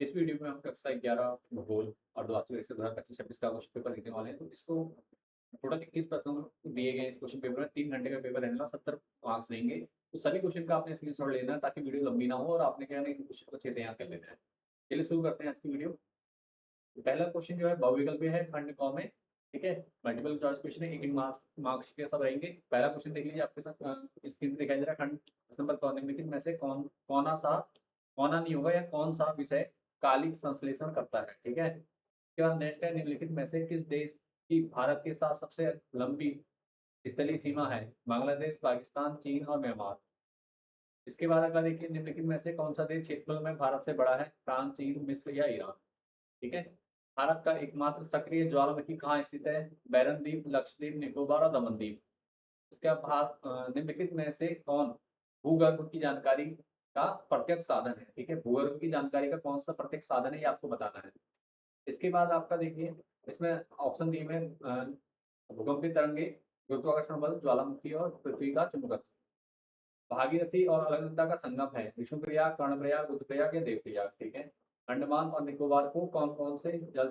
इस वीडियो में हम कक्षा 11 भूगोल और वास्तविक से 2025-26 का क्वेश्चन पेपर लिखने वाले हैं। तो इसको टोटल 21 प्रश्न दिए गए हैं इस क्वेश्चन पेपर में। 3 घंटे का पेपर रहने वाला, 70 मार्क्स रहेंगे। तो सभी क्वेश्चन का आपने स्क्रीनशॉट लेना है ताकि वीडियो लंबी ना हो और आपने क्या है कि क्वेश्चन को अच्छे तैयार कर लेना है। चलिए शुरू करते हैं आज की वीडियो। पहला क्वेश्चन जो है बहुविकल्पीय है, खंड क में। ठीक है, मल्टीपल चॉइस क्वेश्चन है, 1 मार्क्स मार्क्स के सब रहेंगे। पहला क्वेश्चन देख लीजिए, आपके साथ स्क्रीन पे दिखाई दे रहा है। खंड प्रश्न नंबर कौन निम्नलिखित में से कौना नहीं होगा या कौन सा विषय कालिक संश्लेषण करता है। ठीक है, उसके बाद नेक्स्ट है, निम्नलिखित में से किस देश की भारत के साथ सबसे लंबी स्थलीय सीमा है। बांग्लादेश, पाकिस्तान, चीन और म्यांमार। इसके बाद अगर देखिए, निम्नलिखित में से कौन सा देश क्षेत्रफल में भारत से बड़ा है। फ्रांस, चीन, मिस्र या ईरान। ठीक है, भारत का एकमात्र सक्रिय ज्वालामुखी कहाँ स्थित है। बैरन द्वीप, लक्षद्वीप, निकोबार और दमन द्वीप। इसके बाद निम्नलिखित में से कौन भूगर्भ की जानकारी का प्रत्यक्ष साधन है। ठीक है, भूगर्भ की जानकारी का कौन सा प्रत्यक्ष साधन है ये आपको बताना है। इसके बाद आपका देखिए, इसमें ऑप्शन दिए में भूकंपीय तरंगे, गुरुत्वाकर्षण बल, ज्वालामुखी और पृथ्वी का चुंबकत्व। भागीरथी और अलकनंदा का संगम है। विष्णुप्रयाग, कर्णप्रयाग, बुद्धप्रयाग या देवप्रयाग। ठीक है, अंडमान और निकोबार को कौन सा जल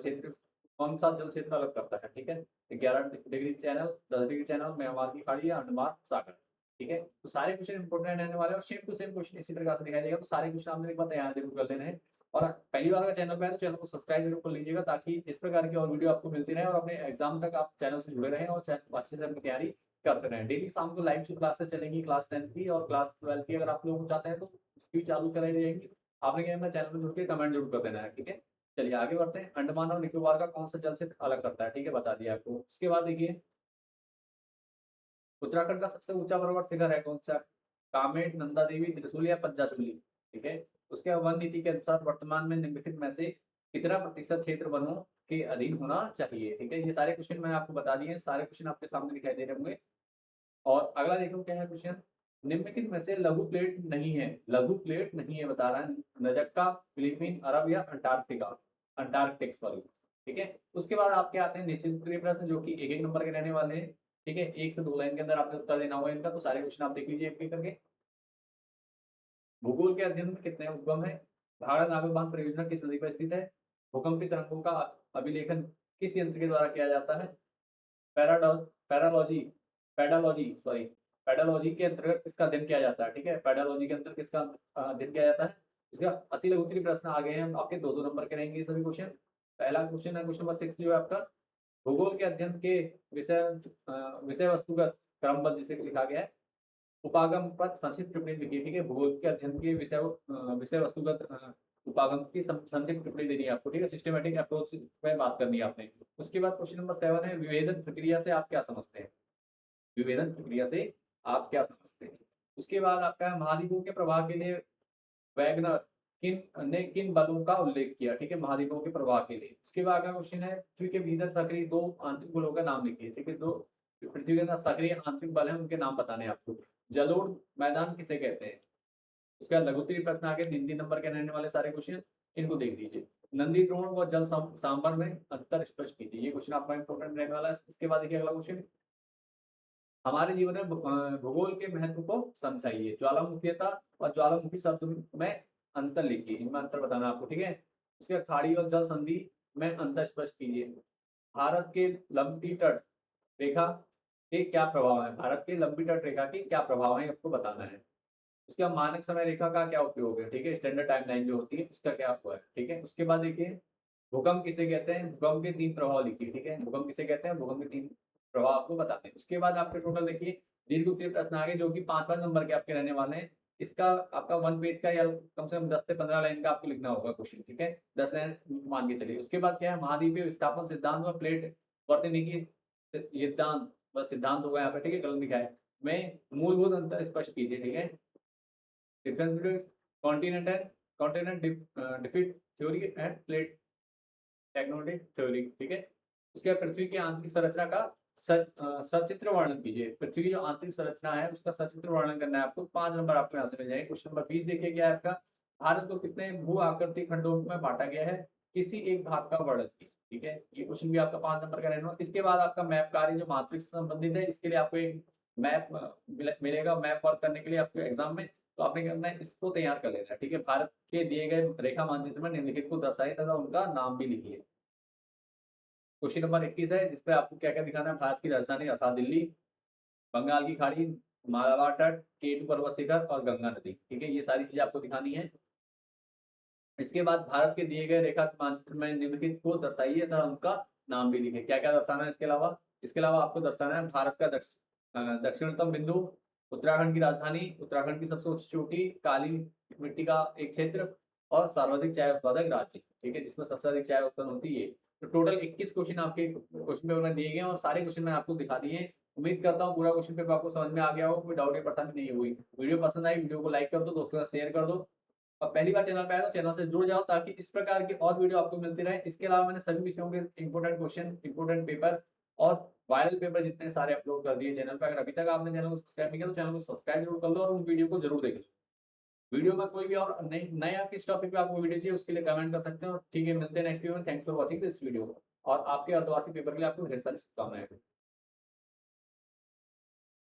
क्षेत्र अलग करता है। ठीक है, 11 degree channel, 10 degree channel, Myanmar की खाड़ी या अंडमान सागर। ठीक है, तो सारे क्वेश्चन इंपोर्टेंट रहने वाले और सेम टू सेम क्वेश्चन इसी प्रकार से दिखाई देगा। तो सारे क्वेश्चन आपने एक बार तैयार जरूर कर लेना है। और पहली बार अगर चैनल पे है तो चैनल को सब्सक्राइब जरूर कर लीजिएगा ताकि इस प्रकार की और वीडियो आपको मिलती रहे और अपने एग्जाम तक आप चैनल से जुड़े रहें और अच्छे से अपनी तैयारी करते रहें। डेली शाम को लाइव क्लासेस चलेंगी, क्लास 10 की और क्लास 12 की। अगर आप लोग चाहते हैं तो उसकी चालू कराई जाएंगी। आपने क्या है, चैनल पर जुड़ के कमेंट जरूर कर देना है। ठीक है, चलिए आगे बढ़ते हैं। अंडमान और निकोबार का कौन सा जल क्षेत्र अलग करता है। ठीक है, बता दिया आपको। उसके बाद देखिए, उत्तराखंड का सबसे ऊंचा पर्वत शिखर है कौन सा। कामेट, नंदा देवी, त्रिशूल या पंचाशूली। ठीक है, उसके बाद वन नीति के अनुसार वर्तमान में निम्नलिखित में से कितना प्रतिशत क्षेत्र वनों के अधीन होना चाहिए। ठीक है, ये सारे क्वेश्चन मैंने आपको बता दिए हैं। सारे क्वेश्चन आपके सामने दिखाई दे रहे होंगे। और अगला देखो क्या है क्वेश्चन, निम्नलिखित में से लघु प्लेट नहीं है। लघु प्लेट नहीं है बता रहा है, नजक्का, फिलीपीन, अरब या अंटार्कटिक सॉरी। ठीक है, उसके बाद आपके आते हैं निश्चित उत्तरीय प्रश्न जो कि एक एक नंबर के रहने वाले हैं। ठीक है, 1 से 2 लाइन के अंदर आपने उत्तर देना होगा इनका। तो सारे क्वेश्चन आप देख लीजिए एक एक करके। भूगोल के अध्ययन में कितने उपगम है। भाड़ा नागल बांध परियोजना किस नदी पर स्थित है। भूकंपी तरंगों का अभिलेखन किस यंत्र के द्वारा किया जाता है। पैराडॉ पैरालॉजी पेडालॉजी सॉरी पेडालॉजी के अंतर्गत किसका अध्ययन किया जाता है। ठीक है, पेडालॉजी के अंतर्गत किसका अध्ययन किया जाता है। इसका अति लघु उत्तरीय प्रश्न आ गए हैं आपके 2-2 नंबर के रहेंगे ये सभी क्वेश्चन। पहला क्वेश्चन है क्वेश्चन नंबर 6 जो है आपका, भूगोल के अध्ययन के विषय वस्तुगत क्रमबद्ध जिसे लिखा गया है, उपागम पर संक्षिप्त टिप्पणी लिखिए। ठीक है, भूगोल के अध्ययन के विषय वस्तुगत उपागम की संक्षिप्त टिप्पणी देनी है आपको। ठीक है, सिस्टमेटिक अप्रोच में बात करनी है आपने। उसके बाद क्वेश्चन नंबर 7 है, विभेदन प्रक्रिया से आप क्या समझते हैं। विभेदन प्रक्रिया से आप क्या समझते हैं। उसके बाद आपका महाद्वीपों के प्रवाह के लिए वैगनर किन बलों का उल्लेख किया। ठीक है, महाद्वीपों के प्रवाह के लिए। उसके बाद का क्वेश्चन है, पृथ्वी के भीतर सक्रिय 2 आंतरिक बलों का नाम लिखिए। ठीक है, 2 पृथ्वी के अंदर सक्रिय आंतरिक बल है उनके नाम बताने हैं आपको। जलोढ़ मैदान किसे कहते हैं। उसके बाद लघुत्तरीय प्रश्न आगे 3-3 नंबर के रहने वाले सारे क्वेश्चन, इनको देख लीजिए। नंदी द्रोण व जल सांबर में अंतर स्पष्ट कीजिए। ये क्वेश्चन आपका इंपॉर्टेंट रहने वाला है। इसके बाद देखिए अगला क्वेश्चन, हमारे जीवन में भूगोल के महत्व को समझाइए। ज्वालामुखीता और ज्वालामुखी शब्द में अंतर लिखिए, इनमें अंतर बताना आपको। ठीक है, उसके खाड़ी और जल संधि में अंतर स्पष्ट कीजिए। भारत के लंबी तट रेखा के क्या प्रभाव है। भारत के लंबी तट रेखा के क्या प्रभाव है आपको बताना है। उसके बाद मानक समय रेखा का क्या उपयोग है। ठीक है, स्टैंडर्ड टाइमलाइन जो होती है उसका क्या हुआ है। ठीक है, उसके बाद देखिए, भूकंप किसे कहते हैं। भूकंप के 3 प्रभाव लिखिए। ठीक है, भूकंप किसे कहते हैं, भूकंप के 3 प्रभाव आपको बताते हैं। उसके बाद आपके टोटल देखिए दीर्घ उत्तरीय प्रश्न आगे जो कि 5-5 नंबर के आपके रहने वाले हैं। इसका आपका 1 पेज का या कम से कम 10 से 15 लाइन का आपको लिखना होगा क्वेश्चन। ठीक है, 10 लाइन मान के चलिए। उसके बाद क्या है, महाद्वीपीय विस्थापन सिद्धांत व प्लेट वर्तनी सिद्धांत बस सिद्धांत होगा यहाँ पे। ठीक है, गलत लिखा है। में मूलभूत अंतर स्पष्ट कीजिए। ठीक है, difference between continent defeat theory end plate tectonic theory. ठीक है, उसके बाद पृथ्वी की आंतरिक संरचना का सचित्र वर्णन कीजिए। पृथ्वी की जो आंतरिक संरचना है उसका सचित्र वर्णन करना है आपको। 5 नंबर आपको यहाँ से मिल जाएंगे। क्वेश्चन नंबर 20 देखिए क्या है आपका, भारत को कितने भू आकृति खंडों में बांटा गया है, किसी एक भाग का वर्णन कीजिए। ठीक है, ये क्वेश्चन भी आपका 5 नंबर का रहना। इसके बाद आपका मैप कार्य जो मात्रिक से संबंधित है, इसके लिए आपको एक मैप मिलेगा। मैप वर्क करने के लिए आपको एग्जाम में तो आपने क्या करना है, इसको तैयार कर लेना है, ठीक है। भारत के दिए गए रेखा मानचित्र में निम्नलिखित को दर्शाइए तथा उनका नाम भी लिखिए। क्वेश्चन नंबर 21 है, जिसपे आपको क्या-क्या दिखाना है, भारत की राजधानी अर्थात दिल्ली, बंगाल की खाड़ी, मालाबार तट, केटू पर्वत शिखर और गंगा नदी, ठीक है। ये सारी चीजें आपको दिखानी है। इसके बाद भारत के दिए गए रेखा मानचित्र में निम्नलिखित को दर्शाइए तथा उनका नाम भी लिखिए। क्या-क्या दर्शाना है इसके अलावा आपको दर्शाना है भारत का दक्षिणतम बिंदु, उत्तराखंड की राजधानी, उत्तराखंड की सबसे ऊंची चोटी, काली मिट्टी का एक क्षेत्र और सर्वाधिक चाय उत्पादक राज्य, ठीक है, जिसमें सबसे अधिक चाय उत्पन्न होती है। तो टोटल 21 क्वेश्चन आपके क्वेश्चन पेपर में दिए गए हैं और सारे क्वेश्चन मैंने आपको दिखा दिए हैं। उम्मीद करता हूँ पूरा क्वेश्चन पेपर आपको समझ में आ गया हो, कोई डाउट या परेशानी नहीं हुई। वीडियो पसंद आई, वीडियो को लाइक कर दो, दोस्तों के साथ शेयर कर दो। और पहली बार चैनल पे आए तो चैनल से जुड़ जाओ ताकि इस प्रकार की और वीडियो आपको मिलती रहे। इसके अलावा मैंने सभी विषयों के इंपोर्टेंट क्वेश्चन, इंपोर्टेंट पेपर और वायरल पेपर जितने सारे अपलोड कर दिए चैनल पे। अगर अभी तक आपने चैनल को सब्सक्राइब नहीं किया तो चैनल को सब्सक्राइब जरूर कर लो और उन वीडियो को जरूर देख लो। वीडियो में कोई भी और नया किस टॉपिक पे आपको वीडियो चाहिए उसके लिए कमेंट कर सकते हो। ठीक है, मिलते हैं नेक्स्ट वीडियो में। Thanks for watching this video और आपके अर्धवार्षिक पेपर के लिए आपको ढेर सारी शुभकामनाएं।